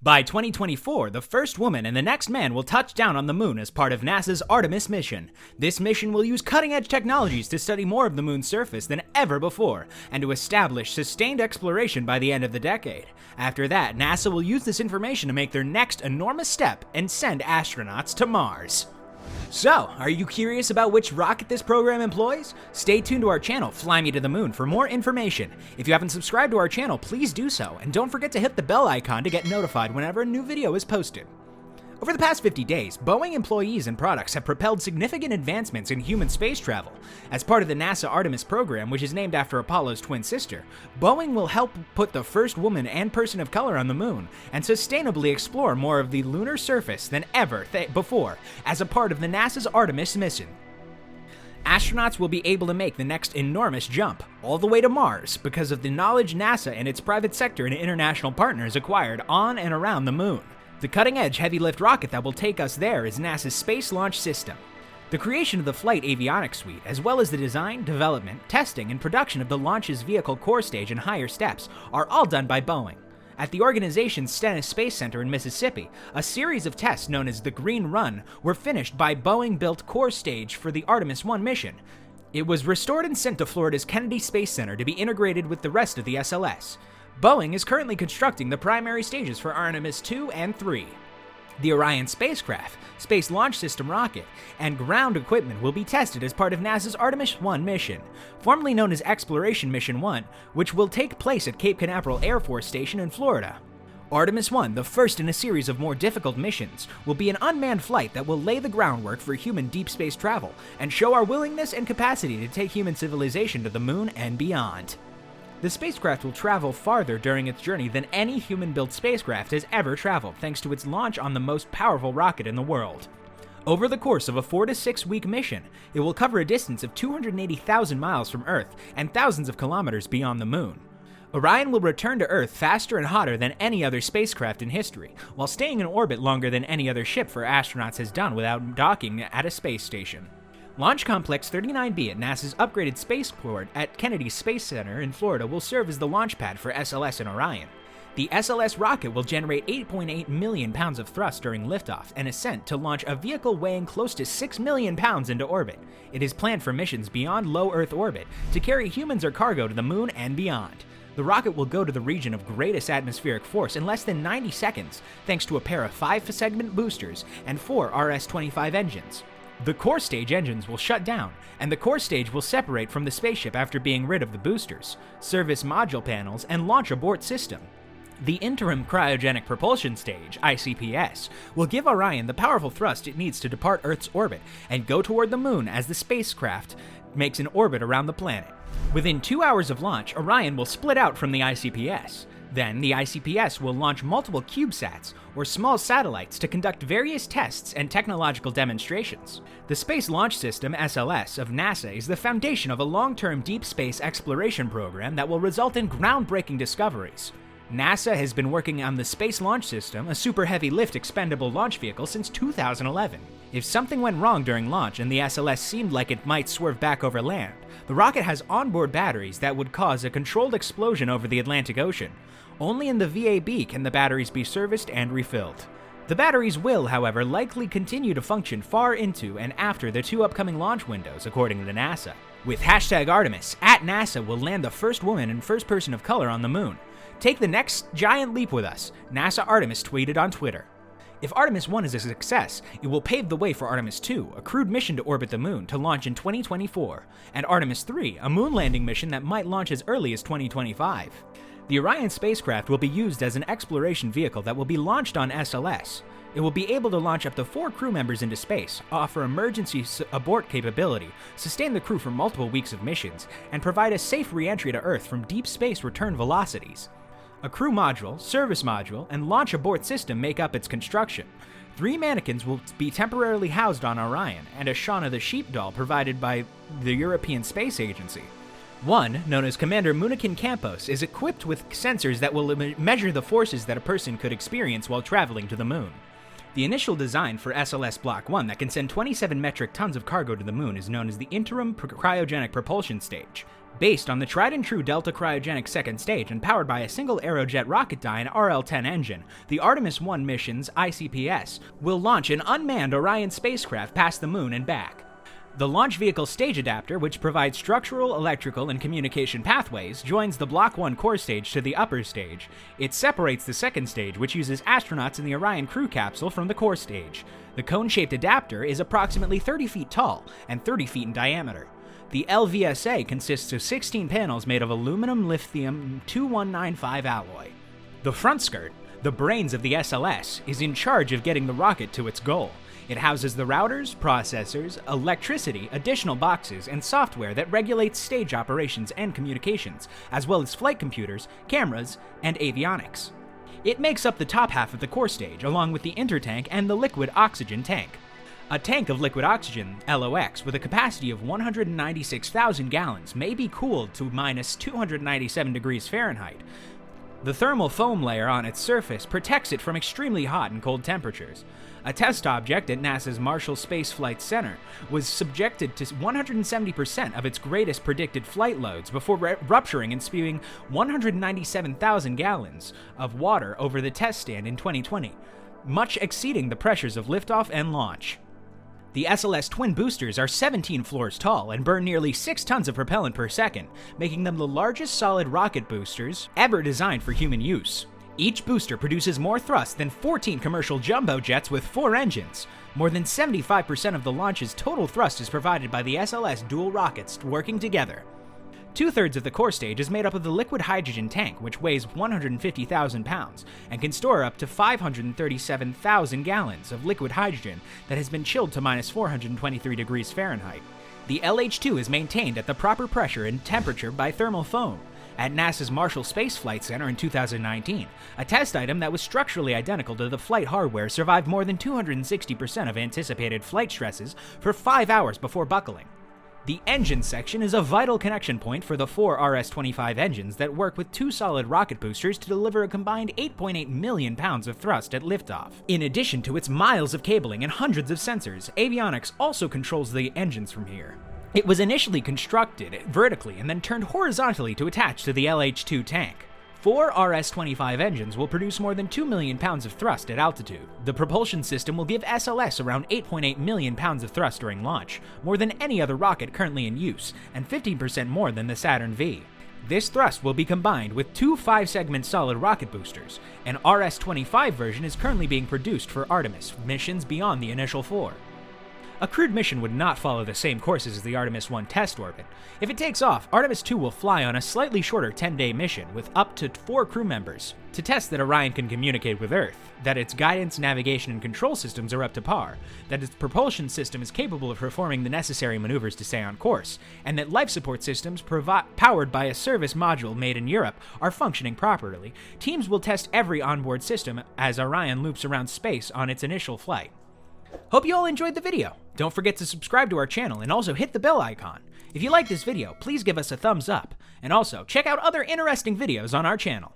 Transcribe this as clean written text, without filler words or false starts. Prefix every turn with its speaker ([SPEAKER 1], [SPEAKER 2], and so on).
[SPEAKER 1] By 2024, the first woman and the next man will touch down on the moon as part of NASA's Artemis mission. This mission will use cutting-edge technologies to study more of the moon's surface than ever before, and to establish sustained exploration by the end of the decade. After that, NASA will use this information to make their next enormous step and send astronauts to Mars. So, are you curious about which rocket this program employs? Stay tuned to our channel, Fly Me to the Moon, for more information. If you haven't subscribed to our channel, please do so, and don't forget to hit the bell icon to get notified whenever a new video is posted. Over the past 50 days, Boeing employees and products have propelled significant advancements in human space travel. As part of the NASA Artemis program, which is named after Apollo's twin sister, Boeing will help put the first woman and person of color on the moon, and sustainably explore more of the lunar surface than ever before, as a part of the NASA's Artemis mission. Astronauts will be able to make the next enormous jump, all the way to Mars, because of the knowledge NASA and its private sector and international partners acquired on and around the moon. The cutting-edge heavy-lift rocket that will take us there is NASA's Space Launch System. The creation of the Flight Avionics Suite, as well as the design, development, testing, and production of the launch's vehicle core stage and higher steps, are all done by Boeing. At the organization's Stennis Space Center in Mississippi, a series of tests known as the Green Run were finished by Boeing-built core stage for the Artemis I mission. It was restored and sent to Florida's Kennedy Space Center to be integrated with the rest of the SLS. Boeing is currently constructing the primary stages for Artemis 2 and 3. The Orion spacecraft, Space Launch System rocket, and ground equipment will be tested as part of NASA's Artemis I mission, formerly known as Exploration Mission 1, which will take place at Cape Canaveral Air Force Station in Florida. Artemis I, the first in a series of more difficult missions, will be an unmanned flight that will lay the groundwork for human deep space travel and show our willingness and capacity to take human civilization to the moon and beyond. The spacecraft will travel farther during its journey than any human-built spacecraft has ever traveled, thanks to its launch on the most powerful rocket in the world. Over the course of a 4 to 6 week mission, it will cover a distance of 280,000 miles from Earth and thousands of kilometers beyond the moon. Orion will return to Earth faster and hotter than any other spacecraft in history, while staying in orbit longer than any other ship for astronauts has done without docking at a space station. Launch Complex 39B at NASA's upgraded spaceport at Kennedy Space Center in Florida will serve as the launch pad for SLS and Orion. The SLS rocket will generate 8.8 million pounds of thrust during liftoff and ascent to launch a vehicle weighing close to 6 million pounds into orbit. It is planned for missions beyond low Earth orbit to carry humans or cargo to the moon and beyond. The rocket will go to the region of greatest atmospheric force in less than 90 seconds, thanks to a pair of 5-segment boosters and 4 RS-25 engines. The core stage engines will shut down, and the core stage will separate from the spaceship after being rid of the boosters, service module panels, and launch abort system. The Interim Cryogenic Propulsion Stage, ICPS, will give Orion the powerful thrust it needs to depart Earth's orbit and go toward the moon as the spacecraft makes an orbit around the planet. Within 2 hours of launch, Orion will split out from the ICPS. Then, the ICPS will launch multiple CubeSats, or small satellites, to conduct various tests and technological demonstrations. The Space Launch System, SLS, of NASA is the foundation of a long-term deep space exploration program that will result in groundbreaking discoveries. NASA has been working on the Space Launch System, a super heavy lift expendable launch vehicle, since 2011. If something went wrong during launch and the SLS seemed like it might swerve back over land, the rocket has onboard batteries that would cause a controlled explosion over the Atlantic Ocean. Only in the VAB can the batteries be serviced and refilled. The batteries will, however, likely continue to function far into and after the 2 upcoming launch windows, according to NASA. With #Artemis, at NASA will land the first woman and first person of color on the moon. Take the next giant leap with us, NASA Artemis tweeted on Twitter. If Artemis I is a success, it will pave the way for Artemis II, a crewed mission to orbit the moon, to launch in 2024, and Artemis III, a moon landing mission that might launch as early as 2025. The Orion spacecraft will be used as an exploration vehicle that will be launched on SLS. It will be able to launch up to 4 crew members into space, offer emergency abort capability, sustain the crew for multiple weeks of missions, and provide a safe re-entry to Earth from deep space return velocities. A crew module, service module, and launch abort system make up its construction. 3 mannequins will be temporarily housed on Orion, and a Shauna the Sheep doll provided by the European Space Agency. One, known as Commander Munikin Campos, is equipped with sensors that will measure the forces that a person could experience while traveling to the moon. The initial design for SLS Block 1 that can send 27 metric tons of cargo to the moon is known as the Interim Cryogenic Propulsion Stage. Based on the tried-and-true Delta Cryogenic second stage and powered by a single Aerojet rocket dyne RL-10 engine, the Artemis 1 mission's ICPS will launch an unmanned Orion spacecraft past the moon and back. The launch vehicle stage adapter, which provides structural, electrical, and communication pathways, joins the Block 1 core stage to the upper stage. It separates the second stage, which uses astronauts in the Orion crew capsule, from the core stage. The cone-shaped adapter is approximately 30 feet tall and 30 feet in diameter. The LVSA consists of 16 panels made of aluminum lithium 2195 alloy. The front skirt, the brains of the SLS, is in charge of getting the rocket to its goal. It houses the routers, processors, electricity, additional boxes, and software that regulates stage operations and communications, as well as flight computers, cameras, and avionics. It makes up the top half of the core stage, along with the intertank and the liquid oxygen tank. A tank of liquid oxygen, LOX, with a capacity of 196,000 gallons may be cooled to minus 297 degrees Fahrenheit. The thermal foam layer on its surface protects it from extremely hot and cold temperatures. A test object at NASA's Marshall Space Flight Center was subjected to 170% of its greatest predicted flight loads before rupturing and spewing 197,000 gallons of water over the test stand in 2020, much exceeding the pressures of liftoff and launch. The SLS twin boosters are 17 floors tall and burn nearly 6 tons of propellant per second, making them the largest solid rocket boosters ever designed for human use. Each booster produces more thrust than 14 commercial jumbo jets with 4 engines. More than 75% of the launch's total thrust is provided by the SLS dual rockets working together. 2/3 of the core stage is made up of the liquid hydrogen tank, which weighs 150,000 pounds and can store up to 537,000 gallons of liquid hydrogen that has been chilled to minus 423 degrees Fahrenheit. The LH-2 is maintained at the proper pressure and temperature by thermal foam at NASA's Marshall Space Flight Center in 2019. A test item that was structurally identical to the flight hardware survived more than 260% of anticipated flight stresses for 5 hours before buckling. The engine section is a vital connection point for the 4 RS-25 engines that work with 2 solid rocket boosters to deliver a combined 8.8 million pounds of thrust at liftoff. In addition to its miles of cabling and hundreds of sensors, avionics also controls the engines from here. It was initially constructed vertically and then turned horizontally to attach to the LH-2 tank. 4 RS-25 engines will produce more than 2 million pounds of thrust at altitude. The propulsion system will give SLS around 8.8 million pounds of thrust during launch, more than any other rocket currently in use, and 15% more than the Saturn V. This thrust will be combined with 2 5-segment solid rocket boosters. An RS-25 version is currently being produced for Artemis missions beyond the initial 4. A crewed mission would not follow the same courses as the Artemis 1 test orbit. If it takes off, Artemis 2 will fly on a slightly shorter 10-day mission with up to 4 crew members to test that Orion can communicate with Earth, that its guidance, navigation, and control systems are up to par, that its propulsion system is capable of performing the necessary maneuvers to stay on course, and that life support systems powered by a service module made in Europe are functioning properly. Teams will test every onboard system as Orion loops around space on its initial flight. Hope you all enjoyed the video. Don't forget to subscribe to our channel and also hit the bell icon. If you like this video, please give us a thumbs up, and also check out other interesting videos on our channel.